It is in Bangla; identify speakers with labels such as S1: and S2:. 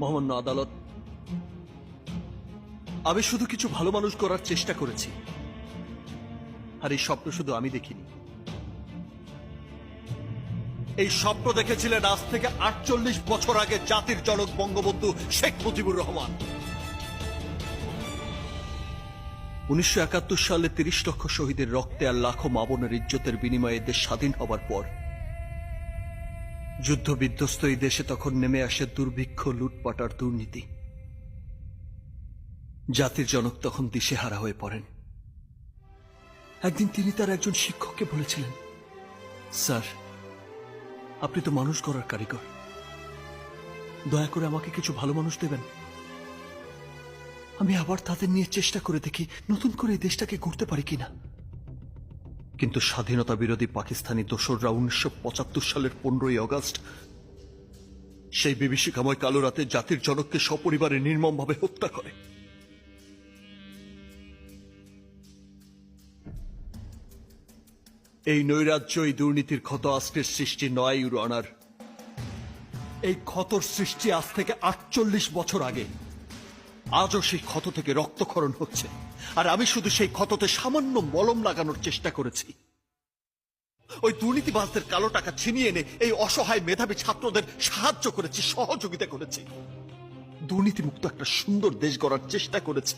S1: মহামান্য আদালত, আমি শুধু কিছু ভালো মানুষ করার চেষ্টা করেছি, আর এই স্বপ্ন শুধু আমি দেখিনি। এই স্বপ্ন দেখেছিলেন আজ থেকে ৪৮ বছর আগে জাতির জনক বঙ্গবন্ধু শেখ মুজিবুর রহমান। ১৯৭১ সালে ৩০ লক্ষ শহীদের রক্তে আর লাখো মা বোনের ইজ্জতের বিনিময়ে দেশ স্বাধীন হবার পর যুদ্ধ বিধ্বস্ত এই দেশে তখন নেমে আসে দুর্ভিক্ষ, লুটপাট আর দুর্নীতি। জাতির জনক তখন দিশেহারা হয়ে পড়েন। একদিন তিনি তার একজন শিক্ষককে বলেছিলেন, স্যার, আপনি তো মানুষ গড়ার কারিগর, দয়া করে আমাকে কিছু ভালো মানুষ দেবেন। আমি আবার তাদের নিয়ে চেষ্টা করে দেখি নতুন করে এই দেশটাকে গড়তে পারি কিনা। কিন্তু স্বাধীনতা বিরোধী পাকিস্তানি দোসররা ১৯৭৫ সালের ১৫ই অগস্ট সেই বিভীষিকাময় কালো রাতে জাতির জনককে সপরিবারে নির্মমভাবে হত্যা করে। এই নৈরাজ্য, এই দুর্নীতির ক্ষত আজকের সৃষ্টি নয়, ইউর অনার। এই ক্ষতর সৃষ্টি আজ থেকে ৪৮ বছর আগে। আজও সেই ক্ষত থেকে রক্তক্ষরণ হচ্ছে, আর আমি শুধু সেই ক্ষততে সামান্য মলম লাগানোর চেষ্টা করেছি। ওই দুর্নীতিবাজদের কালো টাকা ছিনিয়ে এনে এই অসহায় মেধাবী ছাত্রদের সাহায্য করেছি, সহযোগিতা করেছি, দুর্নীতিমুক্ত একটা সুন্দর দেশ গড়ার চেষ্টা করেছি।